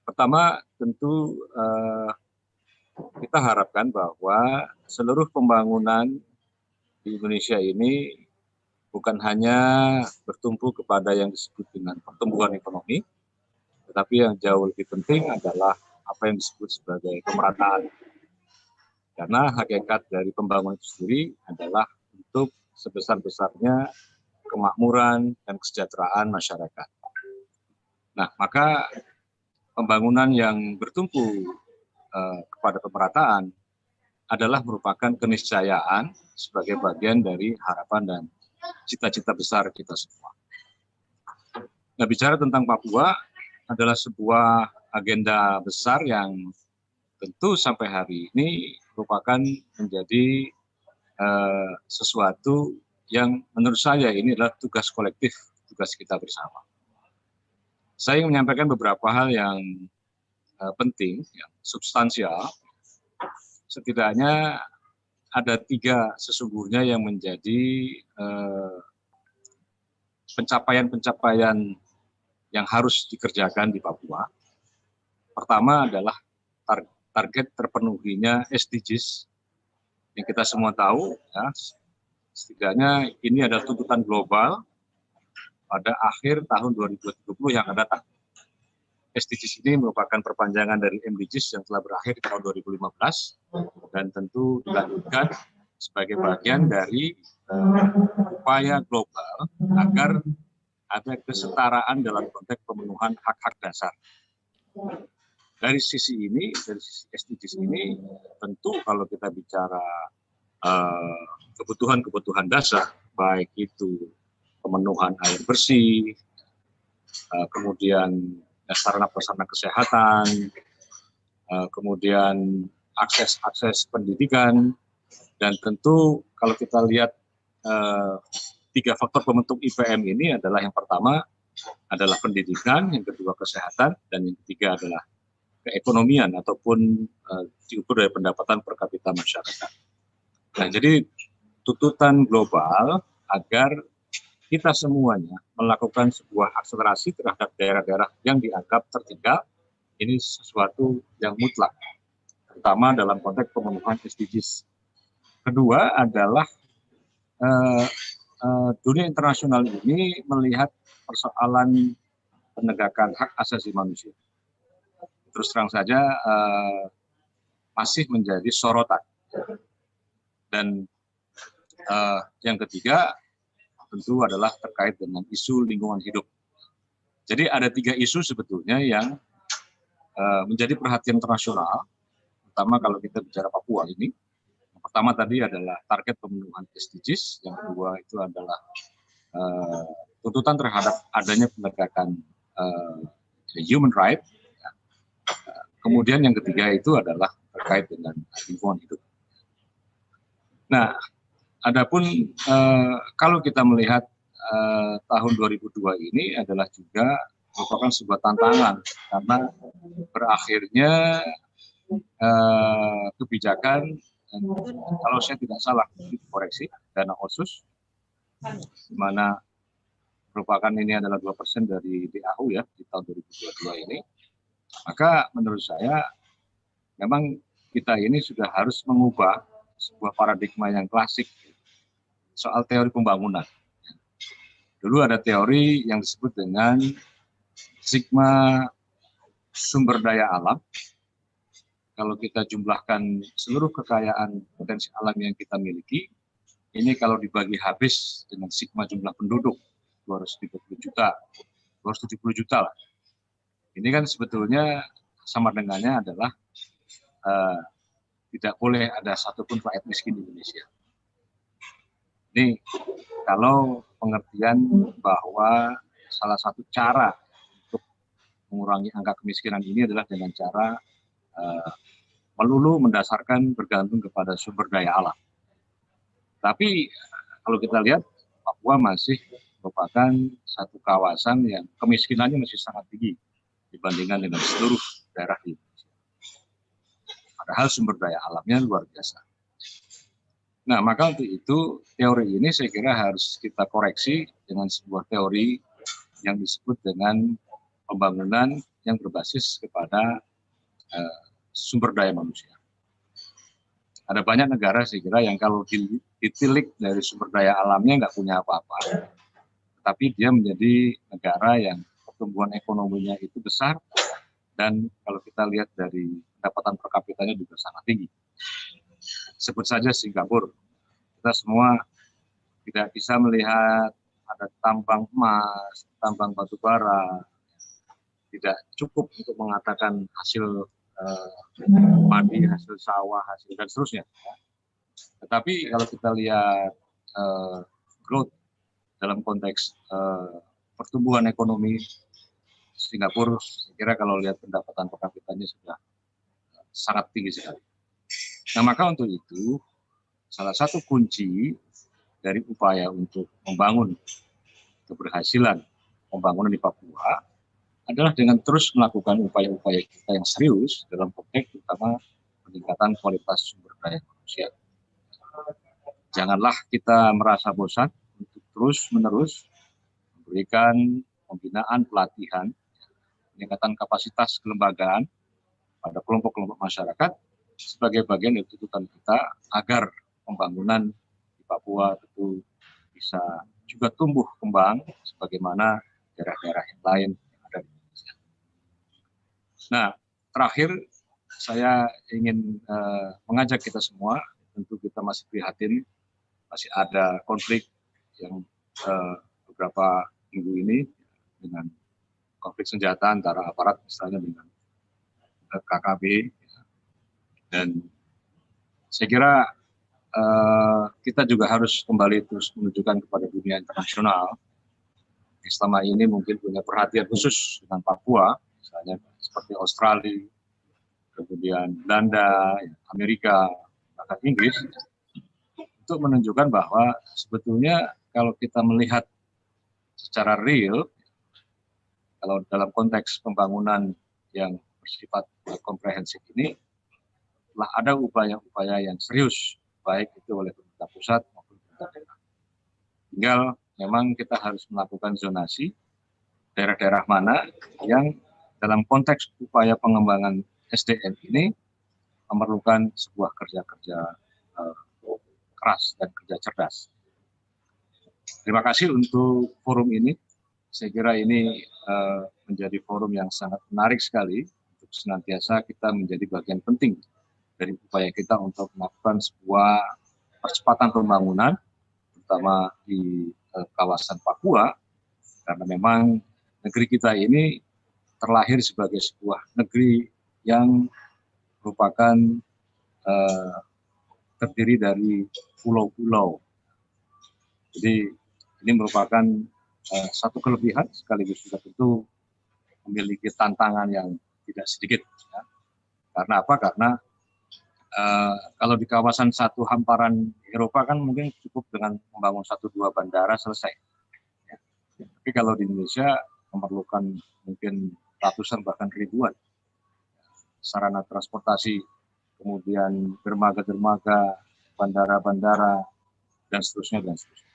Pertama, tentu kita harapkan bahwa seluruh pembangunan di Indonesia ini bukan hanya bertumpu kepada yang disebut dengan pertumbuhan ekonomi, tetapi yang jauh lebih penting adalah apa yang disebut sebagai pemerataan. Karena hakikat dari pembangunan itu sendiri adalah untuk sebesar-besarnya kemakmuran dan kesejahteraan masyarakat. Nah, maka pembangunan yang bertumpu kepada pemerataan adalah merupakan keniscayaan sebagai bagian dari harapan dan cita-cita besar kita semua. Nah, bicara tentang Papua adalah sebuah agenda besar yang tentu sampai hari ini merupakan menjadi sesuatu yang menurut saya ini adalah tugas kolektif, tugas kita bersama. Saya ingin menyampaikan beberapa hal yang penting, yang substansial. Setidaknya ada 3 sesungguhnya yang menjadi pencapaian-pencapaian yang harus dikerjakan di Papua. Pertama adalah target terpenuhinya SDGs yang kita semua tahu, ya, setidaknya ini adalah tuntutan global pada akhir tahun 2030 yang akan datang. SDGs ini merupakan perpanjangan dari MDGs yang telah berakhir di tahun 2015 dan tentu dilanjutkan sebagai bagian dari upaya global agar ada kesetaraan dalam konteks pemenuhan hak-hak dasar. Dari sisi ini, dari sisi SDGs ini, tentu kalau kita bicara kebutuhan-kebutuhan dasar, baik itu pemenuhan air bersih, kemudian sarana prasarana kesehatan, kemudian akses pendidikan, dan tentu kalau kita lihat 3 faktor pembentuk IPM ini adalah yang pertama adalah pendidikan, yang kedua kesehatan, dan yang ketiga adalah keekonomian ataupun diukur dari pendapatan per kapita masyarakat. Nah, jadi tuntutan global agar kita semuanya melakukan sebuah akselerasi terhadap daerah-daerah yang dianggap tertinggal, ini sesuatu yang mutlak, terutama dalam konteks pemenuhan SDGs. Kedua adalah dunia internasional ini melihat persoalan penegakan hak asasi manusia. Terus terang saja masih menjadi sorotan. Dan yang ketiga tentu adalah terkait dengan isu lingkungan hidup. Jadi ada 3 isu sebetulnya yang menjadi perhatian internasional, terutama kalau kita bicara Papua ini. Yang pertama tadi adalah target pemenuhan SDGs, yang kedua itu adalah tuntutan terhadap adanya penegakan human right. Kemudian yang ketiga itu adalah terkait dengan lingkungan hidup. Nah, adapun kalau kita melihat tahun 2002 ini adalah juga merupakan sebuah tantangan karena berakhirnya kebijakan, kalau saya tidak salah dikoreksi, dana otsus, di mana merupakan ini adalah 2% dari DAU ya di tahun 2022 ini. Maka menurut saya memang kita ini sudah harus mengubah sebuah paradigma yang klasik soal teori pembangunan. Dulu ada teori yang disebut dengan sigma sumber daya alam. Kalau kita jumlahkan seluruh kekayaan potensi alam yang kita miliki, ini kalau dibagi habis dengan sigma jumlah penduduk 230 juta, 270 juta lah. Ini kan sebetulnya sama dengannya adalah tidak boleh ada satupun rakyat miskin di Indonesia. Ini kalau pengertian bahwa salah satu cara untuk mengurangi angka kemiskinan ini adalah dengan cara melulu mendasarkan bergantung kepada sumber daya alam. Tapi kalau kita lihat Papua masih merupakan satu kawasan yang kemiskinannya masih sangat tinggi dibandingkan dengan seluruh daerah di Indonesia. Padahal sumber daya alamnya luar biasa. Nah, maka untuk itu teori ini saya kira harus kita koreksi dengan sebuah teori yang disebut dengan pembangunan yang berbasis kepada sumber daya manusia. Ada banyak negara saya kira yang kalau ditilik dari sumber daya alamnya nggak punya apa-apa, tapi dia menjadi negara yang pertumbuhan ekonominya itu besar, dan kalau kita lihat dari pendapatan per kapitanya juga sangat tinggi. Sebut saja Singapura, kita semua tidak bisa melihat ada tambang emas, tambang batu bara, tidak cukup untuk mengatakan hasil padi, hasil sawah, hasil dan seterusnya. Tetapi kalau kita lihat growth dalam konteks pertumbuhan ekonomi Singapura, saya kira kalau lihat pendapatan per kapitanya sudah sangat tinggi sekali. Nah, maka untuk itu salah satu kunci dari upaya untuk membangun keberhasilan pembangunan di Papua adalah dengan terus melakukan upaya-upaya kita yang serius dalam konteks terutama peningkatan kualitas sumber daya manusia. Janganlah kita merasa bosan untuk terus-menerus memberikan pembinaan, pelatihan, peningkatan kapasitas kelembagaan pada kelompok-kelompok masyarakat sebagai bagian dari tuntutan kita agar pembangunan di Papua itu bisa juga tumbuh kembang sebagaimana daerah-daerah yang lain. Nah, terakhir saya ingin mengajak kita semua, tentu kita masih prihatin, masih ada konflik yang beberapa minggu ini dengan konflik senjata antara aparat misalnya dengan KKB, dan saya kira kita juga harus kembali terus menunjukkan kepada dunia internasional yang selama ini mungkin punya perhatian khusus dengan Papua, misalnya seperti Australia, kemudian Belanda, Amerika, bahkan Inggris, untuk menunjukkan bahwa sebetulnya kalau kita melihat secara real, kalau dalam konteks pembangunan yang bersifat komprehensif ini, telah ada upaya-upaya yang serius, baik itu oleh pemerintah pusat maupun pemerintah daerah. Tinggal memang kita harus melakukan zonasi daerah-daerah mana yang dalam konteks upaya pengembangan SDM ini memerlukan sebuah kerja-kerja keras dan kerja cerdas. Terima kasih untuk forum ini. Saya kira ini menjadi forum yang sangat menarik sekali untuk senantiasa kita menjadi bagian penting dari upaya kita untuk melakukan sebuah percepatan pembangunan, terutama di kawasan Papua, karena memang negeri kita ini terlahir sebagai sebuah negeri yang merupakan terdiri dari pulau-pulau. Jadi ini merupakan satu kelebihan, sekaligus juga tentu memiliki tantangan yang tidak sedikit. Ya. Karena apa? Karena kalau di kawasan satu hamparan Eropa kan mungkin cukup dengan membangun 1-2 bandara selesai. Ya. Tapi kalau di Indonesia memerlukan mungkin ratusan bahkan ribuan sarana transportasi, kemudian dermaga-dermaga, bandara-bandara, dan seterusnya, dan seterusnya.